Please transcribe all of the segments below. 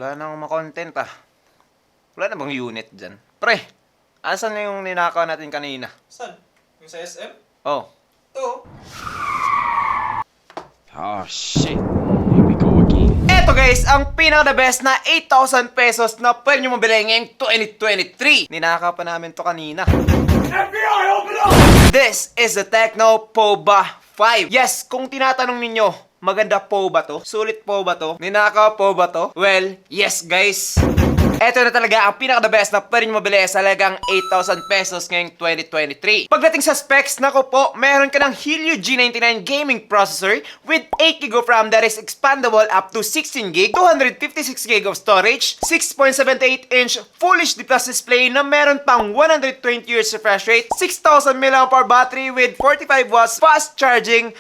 Wala na akong makontent ah. Wala na bang unit dyan? Pre, asan na yung ninakaw natin kanina? Saan? Yung sa SM? Oh. Ito. Oh shit. Here we go again. Eto guys, ang pinaka-the best na 8,000 pesos na pwede nyo mabili ngayong 2023. Ninakaw pa namin to kanina. FBI, open up! This is the Tecno POBA 5. Yes, kung tinatanong ninyo, maganda po ba to? Sulit po ba to? Ninakaw po ba to? Well, yes guys. Eto na talaga ang pinaka-the best na pwede nyo mabili sa halagang 8,000 pesos ngayong 2023. Pagdating sa specs, nako po, meron ka ng Helio G99 gaming processor with 8GB of RAM that is expandable up to 16GB, 256GB of storage, 6.78-inch Full HD Plus display na meron pang 120 Hz refresh rate, 6,000 mAh battery with 45 watts fast charging.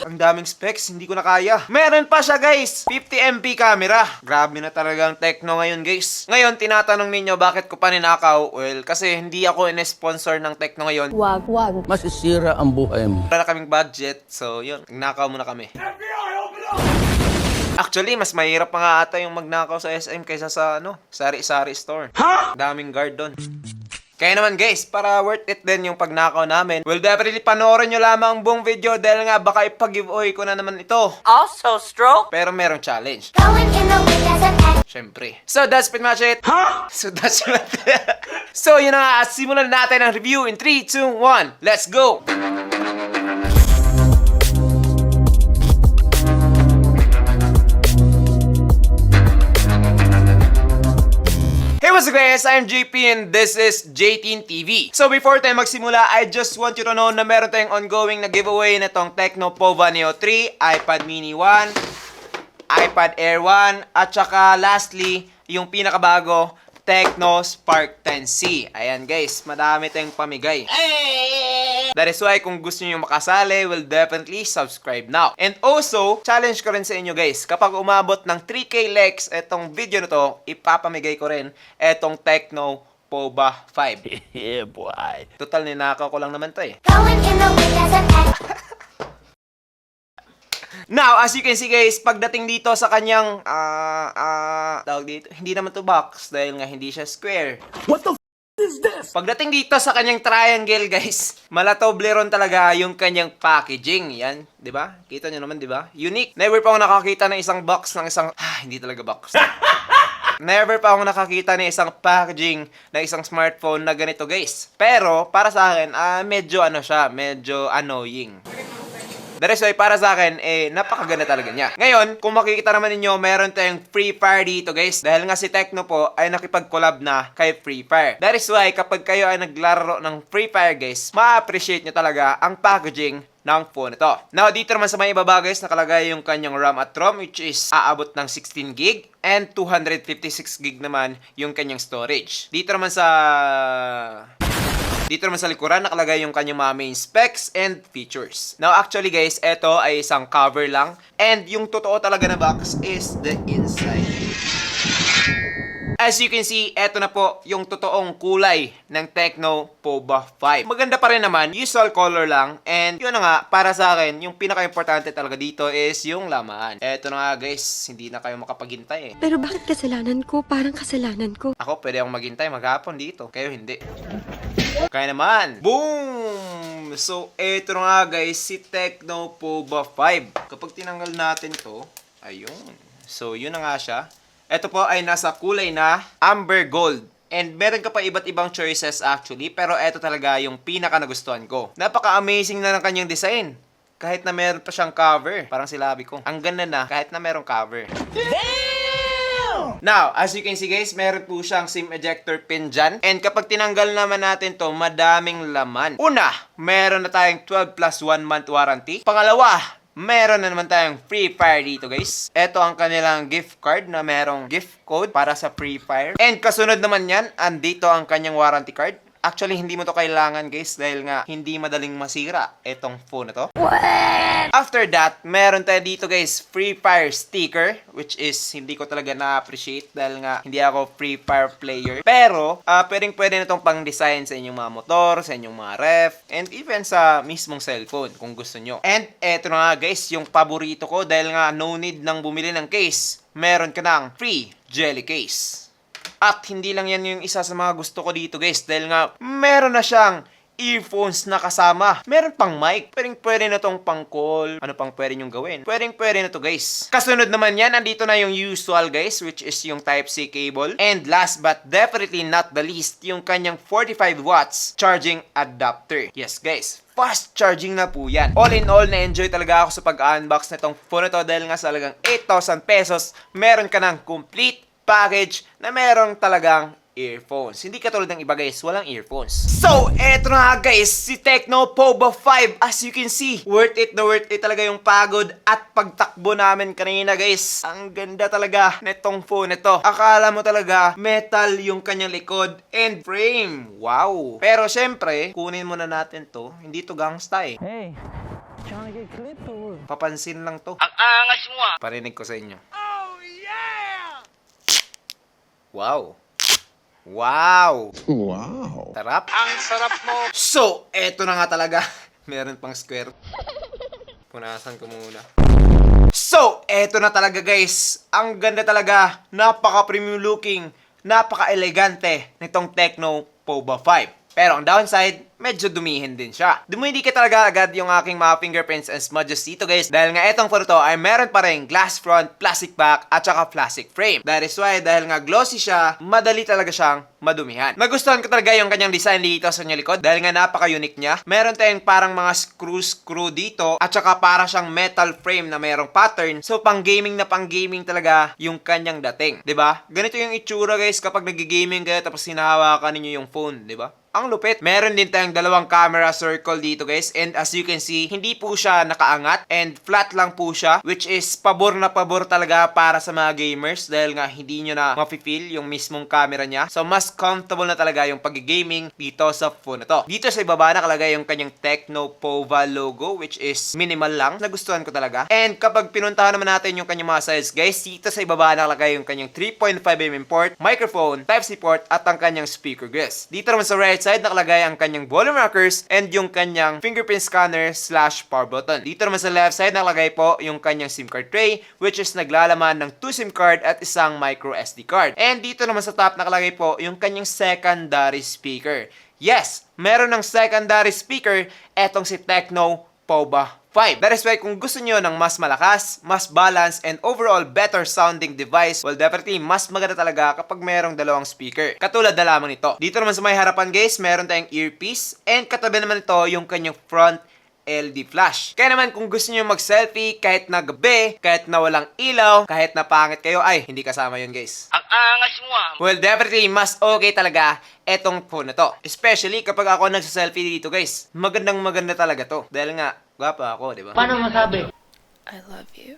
Ang daming specs, hindi ko na kaya. Meron pa siya guys, 50MP camera. Grabe na talaga ang Tecno ngayon guys. Ngayon, tinatanong ninyo bakit ko pa ninakaw? Well, kasi hindi ako in-sponsor ng Tecno ngayon. Wag. Masisira ang buhay mo. Wala na kaming budget, so yun, nagnakaw muna kami. FBI, open up! Actually, mas mahirap pa nga ata yung magnakaw sa SM kaysa sa sari-sari store. Daming guard doon. Kaya naman guys, para worth it din yung pagnakaw namin, well definitely panoorin nyo lamang ang buong video dahil nga baka ipag-giveaway ko na naman ito. Also, stroke. Pero merong challenge. Going in the wind as an egg. Syempre. So that's pretty much it. So that's it. So yun na nga, simulan natin ang review in 3, 2, 1. Let's go! Hey, what's up guys? I'm JP and this is JTeen TV. So before tayo magsimula, I just want you to know na meron tayong ongoing na giveaway na tong Tecno POBA Neo 3, iPad Mini 1, iPad Air 1, at saka lastly, yung pinakabago, Tecno Spark 10C. Ayan guys, madami tayong pamigay. That is why kung gusto niyo makasali, will definitely subscribe now. And also, challenge ko rin sa inyo guys, kapag umabot ng 3K likes etong video na to, ipapamigay ko rin etong Tecno POBA 5. Yeah, boy. Total, ninakaw ko lang naman to eh. Going in the wind as an egg. Now, as you can see guys, pagdating dito sa kanyang, tawag dito, hindi naman to box dahil nga hindi siya square. What the is this? Pagdating dito sa kanyang triangle guys, malatobleron talaga yung kanyang packaging. Yan, di ba? Kita nyo naman, di ba? Unique. Never pa ako nakakita ng isang box ng isang, hindi talaga box. Never pa ako nakakita ng isang packaging ng isang smartphone na ganito guys. Pero, para sa akin, medyo medyo annoying. That is why para sa akin, napakaganda talaga niya. Ngayon, kung makikita naman ninyo, meron tayong Free Fire dito guys. Dahil nga si Tecno po ay nakipag-collab na kay Free Fire. That is why kapag kayo ay naglaro ng Free Fire guys, ma-appreciate nyo talaga ang packaging ng phone ito. Now, dito naman sa may ibaba guys, nakalagay yung kanyang RAM at ROM which is aabot ng 16GB and 256GB naman yung kanyang storage. Dito naman sa likuran, nakalagay yung kanyang mga main specs and features. Now, actually guys, ito ay isang cover lang. And yung totoo talaga na box is the inside. As you can see, ito na po yung totoong kulay ng Tecno POBA 5. Maganda pa rin naman, usual color lang. And yun na nga, para sa akin, yung pinaka-importante talaga dito is yung lamaan. Ito na nga guys, hindi na kayo makapaghintay eh. Pero bakit kasalanan ko? Parang kasalanan ko. Ako, pwede akong maghintay maghapon dito. Kayo hindi. Kaya naman. Boom! So, eto na nga guys, si Tecno POBA 5. Kapag tinanggal natin to, ayun. So, yun na nga siya. Ito po ay nasa kulay na amber gold. And meron ka pa iba't ibang choices actually, pero eto talaga yung pinaka nagustuhan ko. Napaka-amazing na ng kanyang design. Kahit na meron pa siyang cover. Parang silabi ko. Ang ganda na kahit na merong cover. Now, as you can see guys, meron po siyang SIM ejector pin dyan. And kapag tinanggal naman natin to, madaming laman. Una, meron na tayong 12 plus 1 month warranty. Pangalawa, meron na naman tayong Free Fire dito guys. Ito ang kanilang gift card na merong gift code para sa Free Fire. And kasunod naman yan, andito ang kanyang warranty card. Actually, hindi mo to kailangan guys dahil nga hindi madaling masira itong phone na to. After that, meron tayo dito guys, Free Fire sticker, which is hindi ko talaga na-appreciate dahil nga hindi ako Free Fire player. Pero, pwede na itong pang-design sa inyong mga motor, sa inyong mga ref, and even sa mismong cellphone kung gusto nyo. And eto na nga guys, yung paborito ko dahil nga no need nang bumili ng case. Meron ka ng free jelly case. At hindi lang yan yung isa sa mga gusto ko dito guys dahil nga meron na siyang earphones na kasama. Meron pang mic. Pwede na tong pang call. Ano pang pwede nyong gawin? Pwede na to guys. Kasunod naman yan, andito na yung usual guys, which is yung Type-C cable. And last but definitely not the least, yung kanyang 45 watts charging adapter. Yes guys, fast charging na po yan. All in all, na-enjoy talaga ako sa pag-unbox na itong phone na to dahil nga sa halagang 8,000 pesos, meron ka ng complete package na meron talagang earphones. Hindi katulad ng iba guys, walang earphones. So, eto na guys, si Tecno Pova 5. As you can see, worth it talaga yung pagod at pagtakbo namin kanina guys. Ang ganda talaga netong phone nito. Akala mo talaga metal yung kanyang likod and frame. Wow! Pero syempre, kunin muna natin to. Hindi to gangsta eh. Hey, trying to get clipped or what? Papansin lang to. Ang angas mo ah! Parinig ko sa inyo. Wow! Wow! Wow. Sarap! Ang sarap mo! So, eto na nga talaga. Meron pang square. Punasan ko muna. So, eto na talaga guys. Ang ganda talaga. Napaka-premium looking. Napaka-elegante nitong Tecno Pova 5. Pero ang downside, medyo dumihin din siya. Dumidikit talaga agad yung aking mga fingerprints and smudges dito guys. Dahil nga itong phone to ay meron pa rin glass front, plastic back, at saka plastic frame. That is why, dahil nga glossy siya, madali talaga siyang madumihan. Nagustuhan ko talaga yung kanyang design dito sa kanyang likod. Dahil nga napaka-unique niya. Meron tayong parang mga screw dito. At saka para siyang metal frame na merong pattern. So pang gaming talaga yung kanyang dating. 'Di ba? Ganito yung itsura guys kapag nag-gaming kayo tapos hinahawakan ninyo yung phone. 'Di ba? Ang lupit. Meron din tayong dalawang camera circle dito guys. And as you can see, hindi po siya nakaangat. And flat lang po siya. Which is pabor na pabor talaga para sa mga gamers. Dahil nga hindi nyo na mafe-feel yung mismong camera niya. So mas comfortable na talaga yung pag-gaming dito sa phone na to. Dito sa ibaba nakalagay yung kanyang Tecno Pova logo. Which is minimal lang. Nagustuhan ko talaga. And kapag pinuntahan naman natin yung kanyang mga size guys, dito sa ibaba nakalagay yung kanyang 3.5mm port, microphone, Type-C port, at ang kanyang speaker guys. Dito naman sa right side nakalagay ang kanyang volume rockers and yung kanyang fingerprint scanner / power button. Dito naman sa left side nakalagay po yung kanyang SIM card tray which is naglalaman ng 2 SIM card at isang micro SD card. And dito naman sa top nakalagay po yung kanyang secondary speaker. Yes, meron ng secondary speaker etong si Tecno Pova 5. That is why kung gusto nyo ng mas malakas, mas balanced, and overall better sounding device, well definitely mas maganda talaga kapag merong dalawang speaker. Katulad na lamang nito. Dito naman sa may harapan guys, meron tayong earpiece, and katabi naman ito yung kanyang front LED flash. Kaya naman kung gusto niyo mag-selfie kahit na gabi, kahit na walang ilaw, kahit na pangit kayo, ay hindi kasama yun guys. Ang angas mo ah! Well, definitely mas okay talaga etong phone na to. Especially kapag ako nagsa-selfie dito guys. Magandang maganda talaga to. Dahil nga, gwapa ako, di ba? Paano masabi? I love you.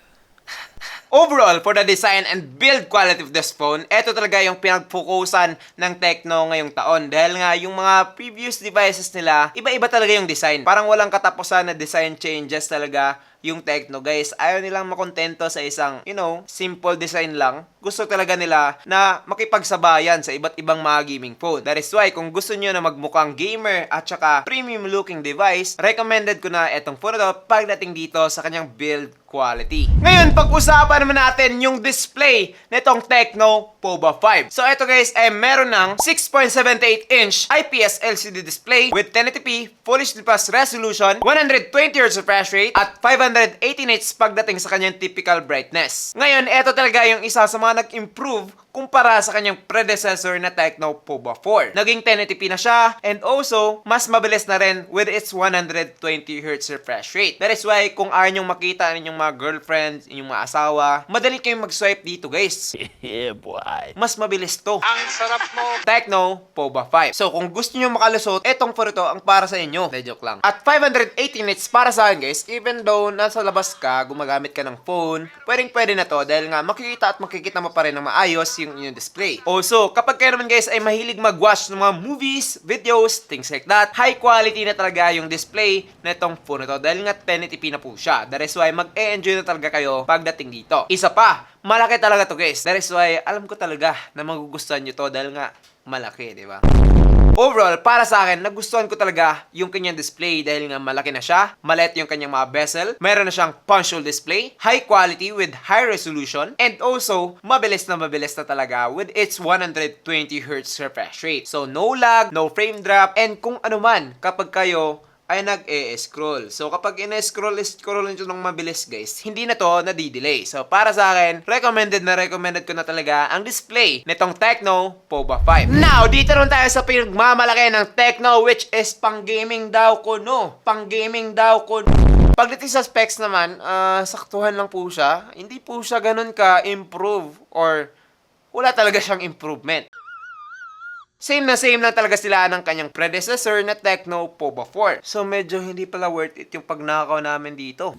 Overall, for the design and build quality of this phone, ito talaga yung pinagfokusan ng Tecno ngayong taon. Dahil nga, yung mga previous devices nila, iba-iba talaga yung design. Parang walang katapusan na design changes talaga yung Tecno guys. Ayaw nilang makontento sa isang, simple design lang. Gusto talaga nila na makipagsabayan sa iba't ibang mga gaming phone. That is why, kung gusto nyo na magmukhang gamer at saka premium looking device, recommended ko na itong phone na to pagdating dito sa kanyang build quality. Ngayon, pag-usapan naman natin yung display nitong Tecno Pova 5. So, ito guys ay meron ng 6.78-inch IPS LCD display with 1080p Full HD Plus resolution, 120Hz refresh rate, at 518 nits pagdating sa kanyang typical brightness. Ngayon, ito talaga yung isa sa mga nag-improve kumpara sa kanyang predecessor na Tecno Pova 4. Naging 1080p na siya, and also, mas mabilis na rin with its 120Hz refresh rate. That is why, kung ayaw nyong makita ninyong mga girlfriends, inyong mga asawa, madali kayong mag-swipe dito guys. Yeah, boy. Mas mabilis to. Ang sarap mo. Tecno POBA 5. So, kung gusto nyo makalusot, etong phone ito ang para sa inyo. De, joke lang. At 580 nits para sa akin, guys. Even though nasa labas ka, gumagamit ka ng phone, pwede na to dahil nga makikita mo pa rin ng maayos yung inyong display. Also, kapag kayo naman, guys, ay mahilig mag-watch ng mga movies, videos, things like that, high quality na talaga yung display na itong phone ito dahil nga 1080p na po siya. That is why mag-e-enjoy na talaga kayo pagdating dito. Isa pa, malaki talaga to, guys. That is why alam ko talaga na magugustuhan nyo to dahil nga malaki, di ba? Overall, para sa akin, nagustuhan ko talaga yung kanyang display dahil nga malaki na siya, maliit yung kanyang mga bezel, meron na siyang punch hole display, high quality with high resolution, and also, mabilis na talaga with its 120Hz refresh rate. So, no lag, no frame drop, and kung ano man, kapag kayo ay nag-e-scroll. So, kapag ine-scroll nyo ng mabilis, guys, hindi na to nadidelay. So, para sa akin, recommended ko na talaga ang display nitong Tecno POBA 5. Now, dito naman tayo sa pinagmamalaki ng Tecno, which is pang-gaming daw ko, no? Pang-gaming daw ko. Pagdating sa specs naman, saktuhan lang po siya. Hindi po siya ganun ka-improve or wala talaga siyang improvement. Same lang talaga sila ng kanyang predecessor na Tecno POBA 4. So medyo hindi pala worth it yung pagnakaw namin dito.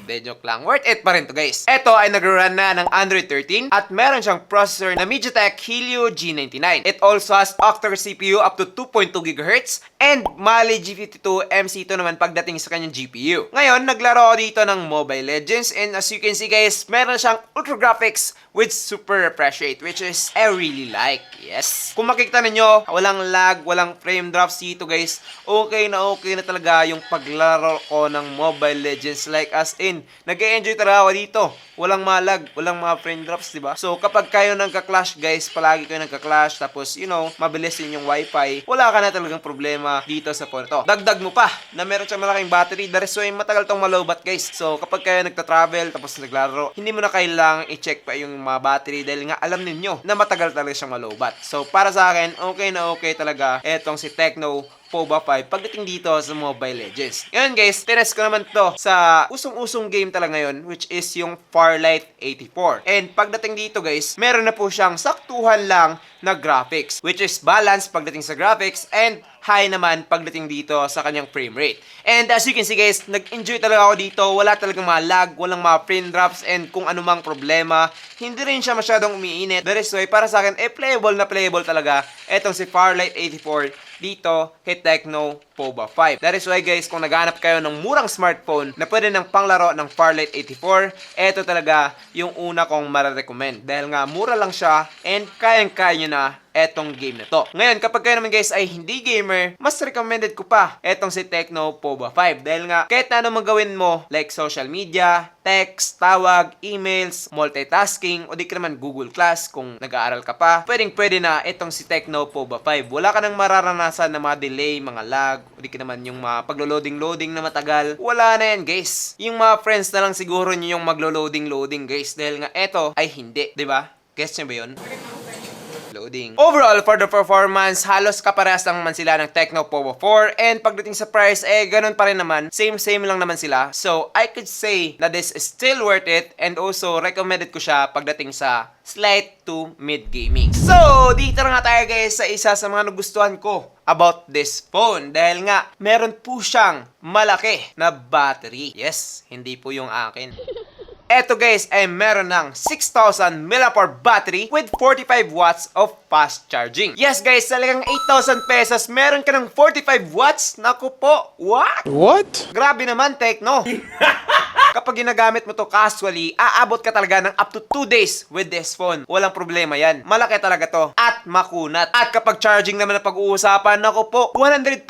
De, joke lang. Worth it pa rin to, guys. Ito ay nag-run na ng Android 13 at meron siyang processor na MediaTek Helio G99. It also has octa-core CPU up to 2.2 GHz and Mali G52 MC2 naman pagdating sa kanyang GPU. Ngayon, naglaro ako dito ng Mobile Legends and as you can see, guys, meron siyang ultra graphics with super refresh rate, which is I really like. Yes. Kung makikita ninyo, walang lag, walang frame drops dito, guys. Okay na talaga yung paglaro ko ng Mobile Legends, like as in nag-e-enjoy talaga ako dito. Walang malag, walang mga frame drops, diba? So, kapag kayo nagka-clash, guys, palagi kayo nagka-clash, tapos, you know, mabilis din yung wifi, wala ka na talagang problema dito sa phone to. Dagdag mo pa, na meron siyang malaking battery, that is why matagal tong malobat, guys. So, kapag kayo nagta-travel, tapos naglaro, hindi mo na kailangang i-check pa yung mga battery, dahil nga alam ninyo na matagal talaga siyang malobat. So, para sa akin, okay talaga etong si Tecno POBA 5 pagdating dito sa Mobile Legends. Ngayon, guys, tinest ko naman to sa usong-usong game talaga ngayon, which is yung Farlight 84. And pagdating dito, guys, meron na po siyang saktuhan lang na graphics, which is balance pagdating sa graphics and high naman pagdating dito sa kanyang frame rate. And as you can see, guys, nag-enjoy talaga ako dito. Wala talagang mga lag, walang mga frame drops, and kung anumang problema, hindi rin siya masyadong umiinit. That is why, para sa akin, playable talaga etong si Farlight 84 dito kay Tecno POBA 5. That is why, guys, kung naghahanap kayo ng murang smartphone na pwede ng panglaro ng Farlight 84, eto talaga yung una kong mararecommend. Dahil nga, mura lang siya and kayang-kaya nyo na etong game na to. Ngayon, kapag kayo naman, guys, ay hindi gamer, mas recommended ko pa etong si Tecno POBA 5. Dahil nga, kahit na ano magawin mo, like social media, text, tawag, emails, multitasking, o di ka naman Google Class kung nag-aaral ka pa, pwede na etong si Tecno POBA 5. Wala ka nang mararanasan na mga delay, mga lag, o di ka naman yung mga paglo-loading na matagal. Wala na yan, guys. Yung mga friends na lang siguro nyo yung maglo-loading, guys. Dahil nga, eto ay hindi. Diba? Guess nyo ba yun? Loading. Overall, for the performance, halos kaparehas lang naman sila ng Tecno POBA 4 and pagdating sa price, ganun pa rin naman. Same lang naman sila. So, I could say na this is still worth it and also recommended ko siya pagdating sa slight to mid gaming. So, dito na nga tayo, guys, sa isa sa mga nagustuhan ko about this phone. Dahil nga, meron po siyang malaki na battery. Yes, hindi po yung akin. Eto, guys, ay meron ng 6,000 mAh battery with 45 watts of fast charging. Yes, guys, talagang 8,000 pesos, meron ka ng 45 watts? Naku po, what? Grabe naman, Tecno. Kapag ginagamit mo to casually, aabot ka talaga ng up to 2 days with this phone. Walang problema yan. Malaki talaga to. At makunat. At kapag charging naman na pag-uusapan, naku po, 100%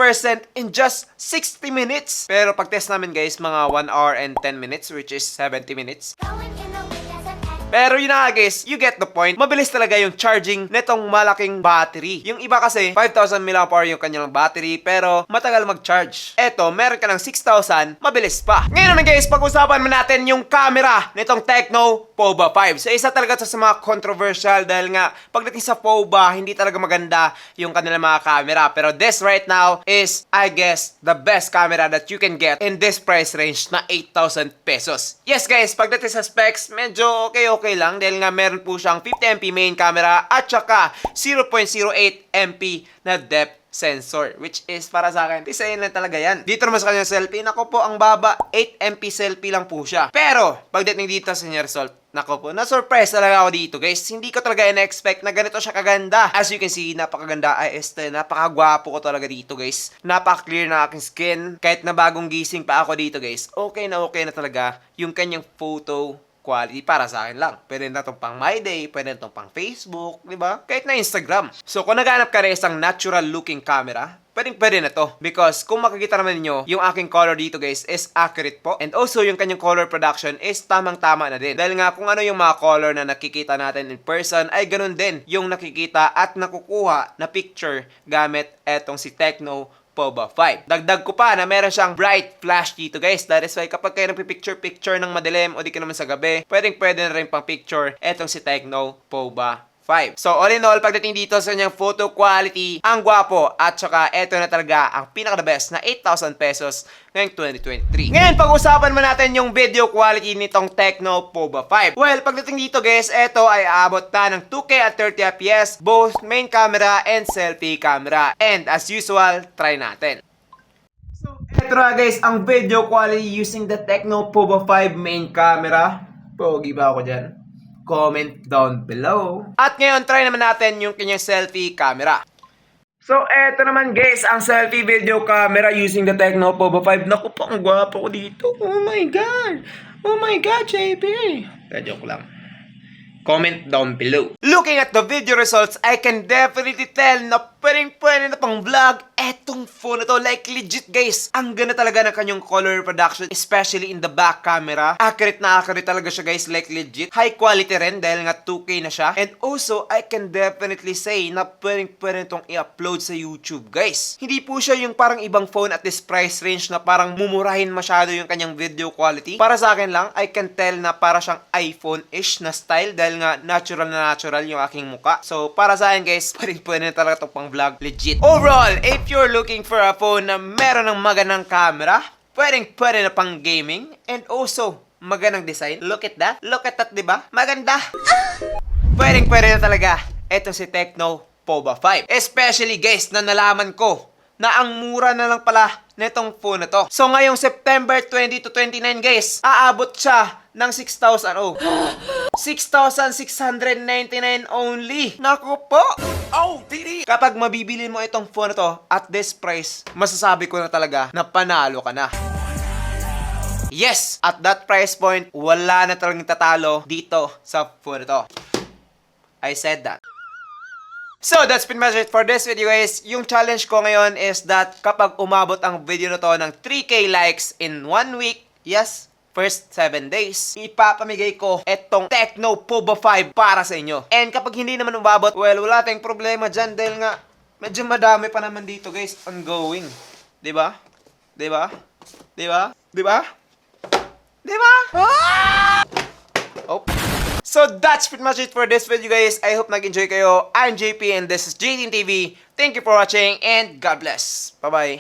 in just 60 minutes. Pero pag test namin, guys, mga 1 hour and 10 minutes, which is 70 minutes. Going in the windows of X. Pero yun na nga, guys, you get the point. Mabilis talaga yung charging netong malaking battery. Yung iba kasi, 5,000 mAh yung kanyang battery, pero matagal mag-charge. Eto, meron ka ng 6,000, mabilis pa. Ngayon naman, guys, pag-usapan mo natin yung camera nitong Tecno POBA 5. So, isa talaga to sa mga controversial dahil nga, pagdating sa POBA, hindi talaga maganda yung kanilang mga camera. Pero this right now is, I guess, the best camera that you can get in this price range na 8,000 pesos. Yes, guys, pagdating sa specs, medyo okay okay lang dahil nga meron po siyang 50MP main camera at saka 0.08MP na depth sensor, which is para sa akin, design na talaga yan. Dito naman sa kanyang selfie, nako po, ang baba, 8MP selfie lang po siya. Pero, pagdating dito sa kanyang result, nako po, na-surprise talaga ako dito, guys. Hindi ko talaga in-expect na ganito siya kaganda. As you can see, napakaganda. Napakagwapo ko talaga dito, guys. Napaka-clear na aking skin. Kahit na bagong gising pa ako dito, guys. Okay na talaga yung kanyang photo quality para sa akin lang. Pwede na itong pang My Day, pwede na itong pang Facebook, di ba? Kahit na Instagram. So, kung naghanap ka rin isang natural looking camera, pwede na to. Because kung makikita naman niyo, yung aking color dito guys is accurate po. And also, yung kanyang color production is tamang-tama na din. Dahil nga kung ano yung mga color na nakikita natin in person, ay ganun din yung nakikita at nakukuha na picture gamit etong si Tecno POBA 5. Dagdag ko pa na meron siyang bright flash dito guys. That is why kapag kayo nagpipicture-picture ng madilim o di ka naman sa gabi, pwede na rin pang picture etong si Tecno POBA 5. So, all in all, pagdating dito sa kanyang photo quality, ang gwapo at saka eto na talaga ang pinaka-the best na 8,000 pesos ngayong 2023. Ngayon, pag-usapan mo natin yung video quality nitong Tecno POBA 5. Well, pagdating dito guys, eto ay aabot na ng 2K at 30fps, both main camera and selfie camera. And as usual, try natin. So, eto na guys, ang video quality using the Tecno POBA 5 main camera. Pogi ba ako dyan? Comment down below. At ngayon, try naman natin yung kanyang selfie camera. So, eto naman guys, ang selfie video camera using the Tecno POBA 5. Naku po, ang gwapo ko dito. Oh my God! Oh my God, JP! Joke lang. Comment down below. Looking at the video results, I can definitely tell na pwede na pang vlog etong phone na to. Like legit guys, ang ganda talaga ng kanyang color production, especially in the back camera. Accurate na accurate talaga siya guys, like legit. High quality rin dahil nga 2K na siya. And also, I can definitely say na pwede itong i-upload sa YouTube guys. Hindi po siya yung parang ibang phone at this price range na parang mumurahin masyado yung kanyang video quality. Para sa akin lang, I can tell na para siyang iPhone-ish na style dahil nga natural na natural yung aking muka. So, para sa akin guys, pwede na talaga itong pang vlog legit. Overall, if you're looking for a phone na meron ng magandang camera, pwede na pang gaming, and also, magandang design. Look at that, diba? Maganda. Pwede na talaga. Ito si Tecno POBA 5. Especially guys, na nalaman ko na ang mura na lang pala netong phone na to. So ngayong September 20 to 29 guys, aabot siya ng 6,000. Oh. 6,699 only. Naku po. Oh, didi. Kapag mabibili mo itong phone na to at this price, masasabi ko na talaga na panalo ka na. Yes, at that price point, wala na talagang tatalo dito sa phone na to. I said that. So, that's been much it for this video guys. Yung challenge ko ngayon is that kapag umabot ang video na to ng 3K likes in 1 week, yes, first 7 days, ipapamigay ko etong Tecno POBA 5 para sa inyo. And kapag hindi naman umabot, well, wala tayong problema dyan dahil nga medyo madami pa naman dito guys, ongoing. Diba? Diba? Diba? Diba? Diba? Oh. So that's pretty much it for this video guys. I hope nag-enjoy kayo. I'm JP and this is JTN TV. Thank you for watching and God bless. Bye-bye.